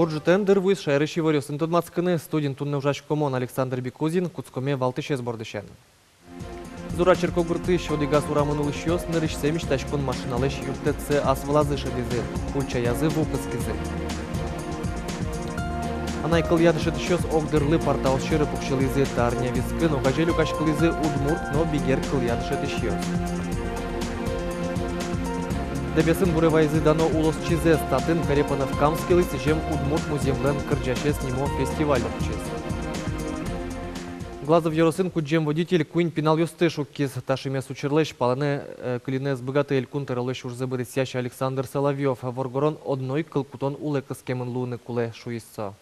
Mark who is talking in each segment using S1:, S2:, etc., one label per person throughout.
S1: Борджутен дырвуис шайрыши варёс интодмацканы студент тунневжачкомон Александр Бекузин куцкоме валтышес бордышен. Зура черкогурты щодыгас урамынулы щёс нырыш семиш тачкон машиналеш юртеце асвлазыша дизы, ульча язы вукыскизы. Анайкыл ядышет щёс огдырлы портал щыры пукшылызы тарня вискы, но гажелю кашкылызы удмурт, но бигер кыл ядышет щёс. Дебесин буревайзы дано улос чизе статын Карепанов Камскилыс жем удмурт муземлен кырджашес нимо фестиваль чиз. Глазов Яросын куджем водитель куин пинал юстышу киз ташимес учерлеш палане клинес богатый кунтералеш урзебыды сящий Александр Соловьев воргорон одной кылкутон улекас кемен луны куле шуисца.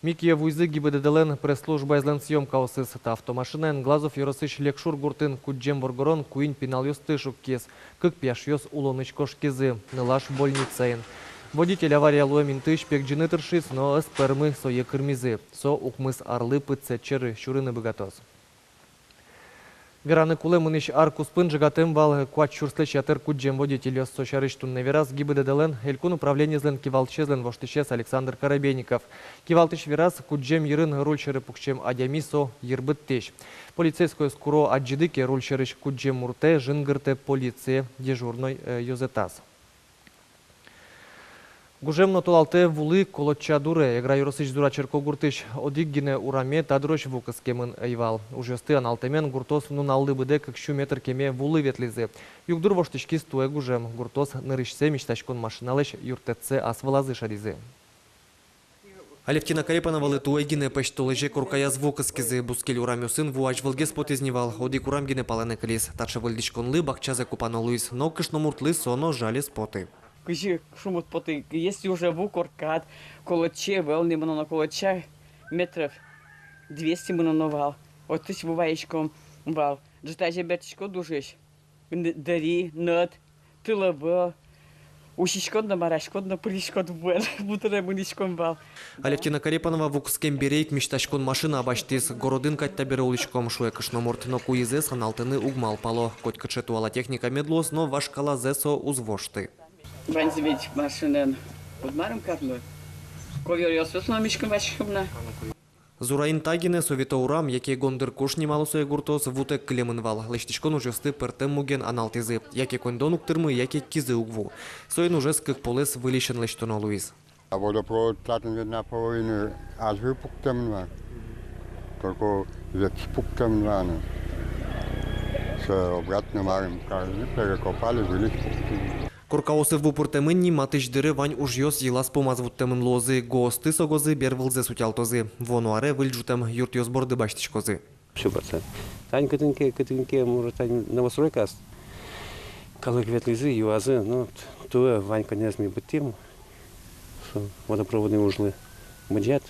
S1: Микия вуйзы гибедеделен пресс-служба излен съемка осыс та автомашинен Глазов Яросыш лекшур гуртын куджем воргорон куин пинал юстышу киз кык пяшьёс улонычкош кизы нылаш больницейн. Водитель авария луэминтыш пекджины тыршис, но спермы сое кырмизы, со укмыс арлы пытце черы щурыны богатоз. Вераны куле мыныш аркус пынжигатым вал куач чурслеч ятыр куджем водитель сошарыш тунне верас гибедеделен элькун управление злен кивалтчезлен воштышес Александр Коробейников. Кивалтыш верас куджем ерын рульшеры пукчем адямисо ербыт теш. Полицейское скуро аджидыке рульшерыш куджем мурте жингырте полиции дежурной юзетас. Гужемно тулалте вулы колотча дуре, игра Яросыч дура черкогуртыш одиггине ураме тадрош вукас кемын айвал. Ужесты аналтемен гуртос нуналды быде как щу метр кеме вулы ветлизе. Югдур воштышки стуе гужем, гуртос нырышсе мечтачкон машиналеш юртеце асвалазы шадизе. Алевтина Карепанова летуе гине пештолеже куркая звукас кизе бускель урамюсын вуач вылгес потизневал, одик урам гине палене клис. Тарше выльдичконлы бакчазе купанолуис, но кышномуртлы соно жали споты.
S2: Кажи, шумот поти, если уже в укоркат, колоче, велни мано на колоче, метров 200 мано новал. От ты буваечком вал. Джитаже бертичко дужиш. Дари, над, тылова. Ушишкон на марашкон на пылишкон вел, бутыре мынишкон вал.
S1: Алевтина Карепанова вукскем берейк мечтачкон машина абаштис, городын катта бере уличком шуе кышномурт, но куизе саналтыны угмал пало. Коть качетуала техника медлос, но вашкала зесо узвошты.
S2: Ванзевич машинен подмаром карлой. Ковер я соснамичком вашкомна.
S1: Зураин тагине советоурам, яке гондыр кош немало сое гуртос вутек клеменвал. Лештичкон ужесты пертем муген аналтизы. Яке кондон уктырмы, яке кизы угву. Соин ужес как полес вылишен лештоно Луиз.
S3: А водопровод платен наполовину, аж выпуктемна. Только ведь пуктемна. С обратно марим каждый перекопали, вылить пуктемна.
S1: Куркаосы в упуртемынни матыш дыры вань ужьёс елас помазвуттемын лозы, госты согозы бервылзе сутялтозы. Вонуаре выльджутем юртьёс борды баштичкозы.
S4: Все пацан. Тань кытынке, может, тань новостройкас. Калык ветлизы, юазы, ну, то вань конец не бытим. Водопроводные ужлы. Мыджат.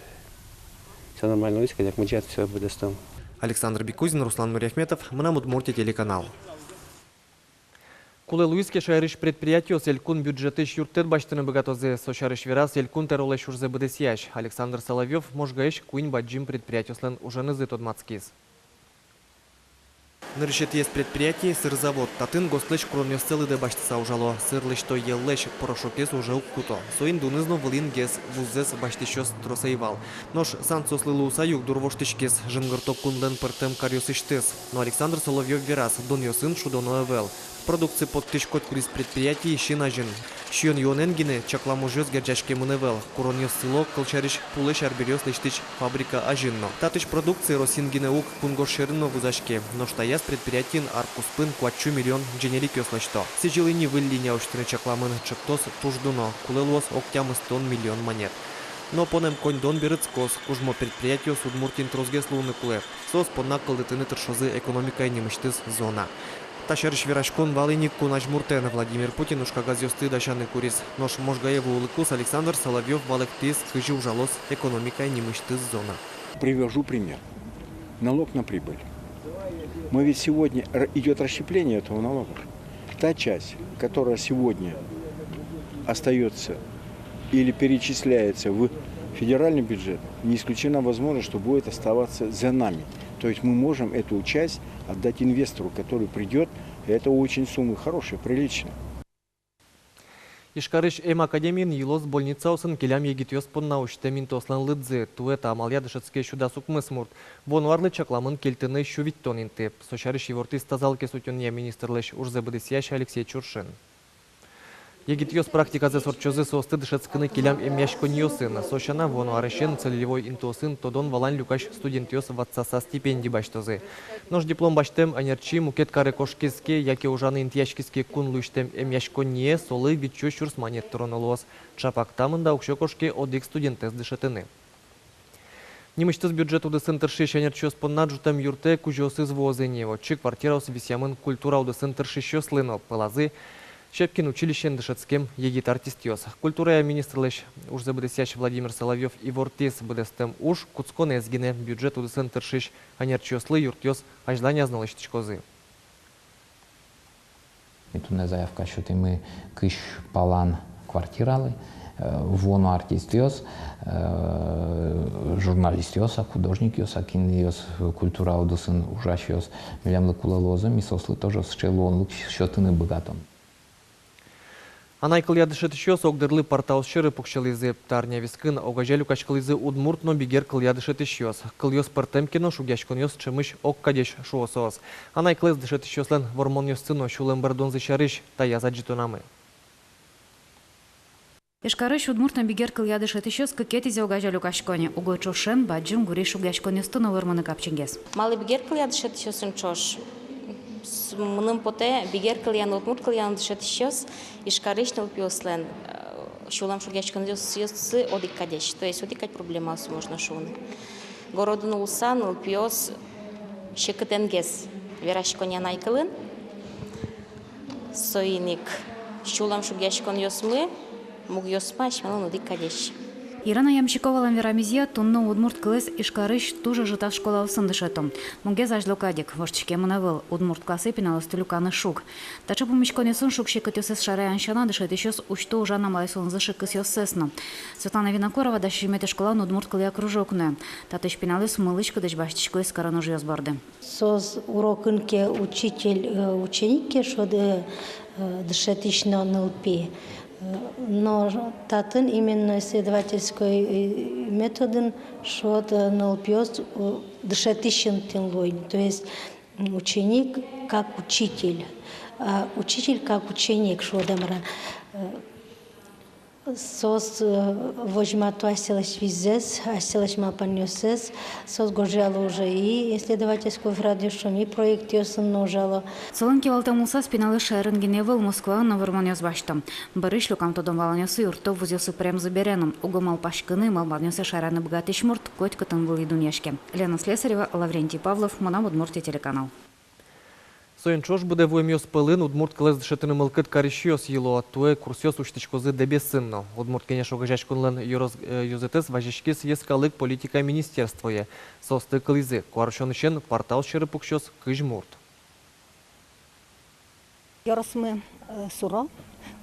S4: Все нормально, видите, как мыджат, все будет там.
S1: Александр Бекузин, Руслан Нуряхметов, Мнамудмурти, телеканал. Куле Луиске шайрыш предприятие селькун бюджеты юртет баштыны богатозе сошарыш верас селькун теролеш урзе бдесияш. Александр Соловьев можгаеш куин баджим предприятие слен уже нызы тодмацкиз. Нырышет есть предприятие сырзавод. Татын гостлеш кронёс целый де баштыса ужало. Сырлеш то еллеш порошокес уже укуто. Соин дунызно влин гес вузес баштыщос тросаевал. Нож сан сослылу саюк дурвоштычкес жингырток кунлен пертем карьосыштес. Но Александр Соловьев верас дон ёсын шудоно эвел. Продукции под тышкот курис предприятий шинажин. Щион юненгине чакламужёс герджачке муневел. Куронёс село колчариш пулеш арберёс лиштыч фабрика ажинно. Татыч продукции росингине ук кунгошерно вузашке. Но штаяс предприятин аркуспын куачу миллион дженерикёс лачто. Сижилы не вылиня уштыны чакламын чыктос туждуно. Кулелуос октямыс тон миллион монет. Но понем коньдон берыцкос, кужмо предприятие судмуртин трозгес луны куле. Сос понакал дытыны тыршозы экономика и немыштыз зона. Ташерш верашкон валыник кунаш муртена Владимир Путин ушка газёсты дашаны курис. Нож можгаеву улыкус Александр Соловьев валыктис кыжи ужалос экономика и немыштыз зона.
S5: Привожу пример. Налог на прибыль. Мы ведь сегодня идет расщепление этого налога. Та часть, которая сегодня остается или перечисляется в федеральный бюджет, не исключена возможность, что будет оставаться за нами. То есть мы можем эту часть отдать инвестору, который придет, и это очень суммы хорошие, приличные.
S1: Ишкарыш эм академиин Йылос больница осын келям егитёс поннауште минтослан лыдзы. Туэта амалия дышецке шуда сукмысмурт. Вонуарлы чакламын кельтыны шувиттон интеп. Сочарыш евортис тазалке сутюнне министрлыш урзе быдысящ Алексей Чуршин. Егитёс практиказы сорчозы состы дышецкыны келям эмяшконьёсын. Сочана вонуарышен целевой интосын тодон валан люкаш студентёс ватсаса стипендий баштозы. Нож диплом баштем анерчи мукет каре кошкеске, яке ужаны интияшкеске кунлуштем эмяшконье солы витчо шурсманет тронолос. Чапак тамында укшо кошке одик студентес дышетыны. Немыштыз бюджету дысын тыршиш анерчос поннаджутам юрте кужосы звозынево. Чи квартираус висямын культура удысын тыршишо слыно пылазы. Щепкин училищен дышецкем егит артистиос. Культура министрлыш уж забыдысящ Владимир Соловьев и вортис быдестем уж куцконе эзгине бюджет удысын тыршиш анерчослы юртёс аждания зналыштичкозы.
S6: Итуне заявка, що ми киш палан квартирали, воно артистиос, журналистиос, художникиос, акиниос, культура удысын ужащиос, милям лыкулалозы, мисослы тоже счелон, що ти не богатом.
S1: Анайкыл ядышетышёс огдырлы портал шыры пукшалызы тарня вискын огажелю качкалызы удмуртно бигер кыл ядышетышёс. Кылёс партемкино шугяшконёс чымыш оккадеш шуосоос. Анайкылыз дышетышёслен вормонёс сыно шулем бардонзы шарыш тая заджитонамы.
S7: Ишкарыш удмуртно бигер кыл ядышетышёс кыкетизе огажелю качконе. Уго чошен баджим гури шугяшконёстыно вормоны капчингес.
S8: Мали бигер кыл ядышетышёсын чош. Мыным поте бигер кыльян удмурт кыльян дышетышёс ишкарыш нылпиослен шулам шугячкан ёсы одиккадеш. То есть одиккать проблема возможно шуны. Городун улса нылпиос шекытенгес верашконя найкылын. Соиник шулам шугячкан ёсмы муг ёсмаш мелон одиккадеш.
S7: Ирана Ямщикова Верамизия тунно удмурт кылыс ишкарыш туже житав школа усындышетом. Мунгез ажлокадик вожчике мынавыл удмурт классы пиналыс тюлюканы шук. Тачы помещконесын шук шекетёсес шараян дышетышёс учто ужана малайсонзы кысёсесно. Светлана Винокурова дашимете школан удмурт кылыя кружокны. Татыш пиналыс мылычка дыш баштичко из корону жёс барды.
S9: Соз урокынке учитель ученикке шоды дышетышно нылпи. Но татын именно исследовательской методом шот нолпиос дышетищен тенлойн. То есть ученик как учитель, а учитель как ученик шодамра. Сос возьмату оселась визес, оселась мапаньосес, сос гожало уже и исследовательскую радиошоми проект ёсын ножало.
S7: Солонки валтамулса спиналы шерен геневал Москва на вормонёс баштам. Барыш люкам тодом валанёсы юртов возёсы прям забереном. Угомал пашкыны, малбанёсы шараны богатый шмурт, коть катан был и дунешки. Лена Слесарева, Лаврентий Павлов, Монам Удмуртия телеканал.
S1: Союнчош буде воемьёс пылын удмурт кылыз дышетыны мылкыт карышёс йыло аттуэ курсёс уштичкозы дебесынно. Удмурт кенеш огажачкунлан юзетес важишкис ескалык политика министерствое. Состы кылызы. Куаршонышен портал шыры пукшёс кыжмурт.
S10: Yorosmy suro.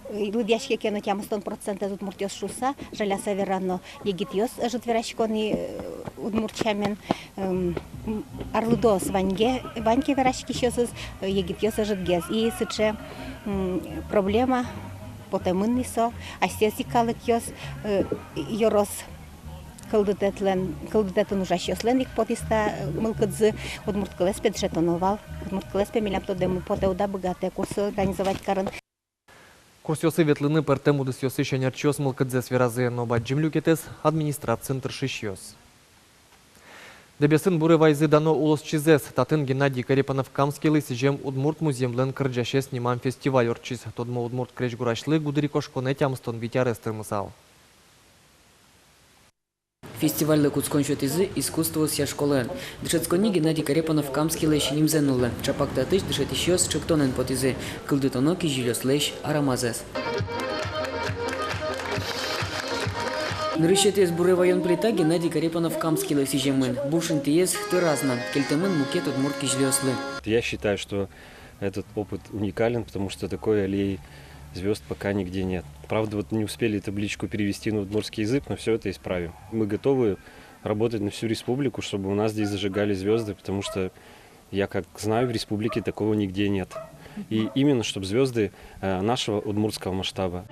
S10: Ludiaśkie kieno tiam 100% udmurtios szusa, żelia severano jegitios żutwieraszkoni udmurciamen arludos wańkie weraśki siosys jegitios żutgies i sycze problema potemynny so, a siesi kalekios joros kıldıtetlen ужащосленик потиста мылкыдзы удмурткалес педшетоновал удмурткалес пемилям тодему потеуда богатые курсы организовать карын.
S1: Курсёсы ветлыны пертем удысёсы шенерчёс мылкыдзе сверазы, но баджим люкетес администрацин тыршишёс. Дебесин буры вайзы дано улос чизес, татын Геннадий Карепанов камскилы сижем удмурт муземлен кырджаше снимам фестиваль орчиз. Тодмо удмурт креш гурашлы гудыри кошконе тямстон витярестыр мысал.
S11: Фестиваль куцкончотизы искусство ся школы. Дышецкони Геннадий Карепанов камский лещ нимзенулы. Чапак татыш дышет еще с чектонен потизы. Кылдытоноки жилёс лещ арамазес. Нырыщетес буры район плита Геннадий Карепанов камский лещ сижемын. Бушин тиес ты разно. Кельтемын мукет от муртки жилёслы.
S4: Я считаю, что этот опыт уникален, потому что такой аллеи звезд пока нигде нет. Правда, вот не успели табличку перевести на удмуртский язык, но все это исправим. Мы готовы работать на всю республику, чтобы у нас здесь зажигали звезды, потому что я как знаю, в республике такого нигде нет. И именно, чтобы звезды нашего удмуртского масштаба.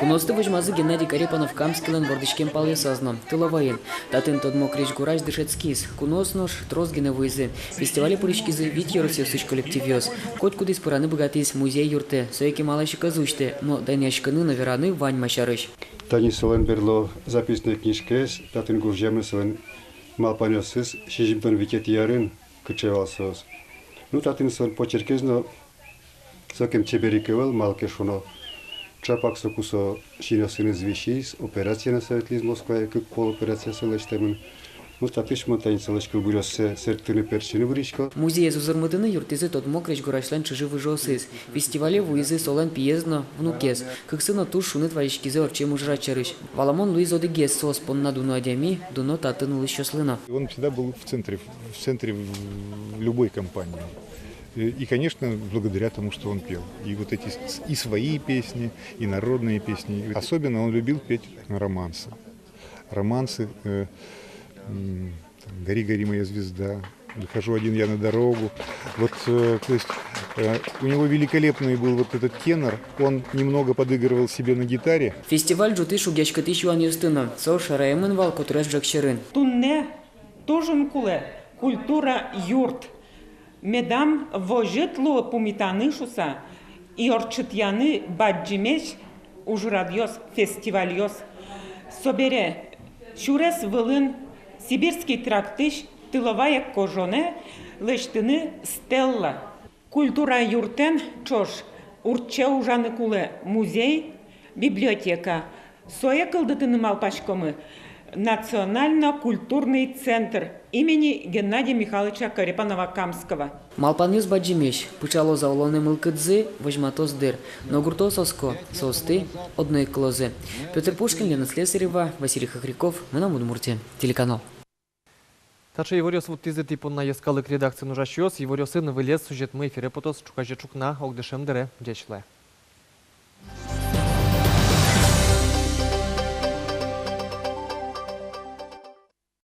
S11: Куности вожмазы Геннадий Карепанов Камскилен вордышкен пале сазно. Тыловаен. Татын тодмок речь гураж дышецкис. Кунос нож трозгене вызы. Фестивале пуричкизы витье росёсыч коллективёс. Кот куды спораны богатыс музей юрте. Соеки малайши казучте. Но дайняшканы навераны вань машарыш.
S3: Тани сылын берло записной книжкес, татын гуржемы сылын малпанёсыз, шижимтон викет ярын кычевалсыз. Ну татын сылын почеркезно сокем чеберикевел малке шуно. Чапак сокусо шиносын извещис, операция на Советлиз Москва, как полоперация сылыштемын. Ну татыш монтань сылышкыл бурёссе сертыны перчины вричко.
S11: Музей зузырмытыны юртызы тодмок речь гурашлан чыжы выжосыз. Фестивале вуизы солан пьезно внукес. Как сына туш шунет варичкизы орчем ужрачарыш. Валамон Луиз одегес сос понна дуну адями, дуно татын лыщослына.
S12: Он всегда был в центре любой компании. И, конечно, благодаря тому, что он пел. И вот эти и свои песни, и народные песни. Особенно он любил петь романсы. Романсы «Гори, гори, моя звезда», «Выхожу один я на дорогу». Вот, то есть у него великолепный был вот этот тенор. Он немного подыгрывал себе на гитаре.
S11: Фестиваль джуты шугяшкаты шуан юстына. Со шараемын вал кутреш джакшерын.
S13: Тунне тожын куле культура юрт. Медам вожетло пумитанышуса и орчытяны баджимеш ужрадьос фестивальос. Собере шурес вылын сибирский трактыш тыловая кожоне лештыны стелла. Культура юртен чош урче ужаны куле музей, библиотека. Соя кылдытыны малпашкомы Национально-культурный центр имени Геннадия Михайловича Карепанова-Камского.
S11: Малпанюс баджимеш, пучало заулоны мылкыдзы, вожматос дыр, но гурто соско, состы, одной клозе. Петр Пушкин, Лена Слесарева, Василий Хохряков, мы на Удмуртия, телеканал.
S1: Таче Ивориос вот тизе типу на ескалык редакции нужащиос, Ивориосын вылез сюжет мы эфире потос чукажечук на огдешем дере дечле.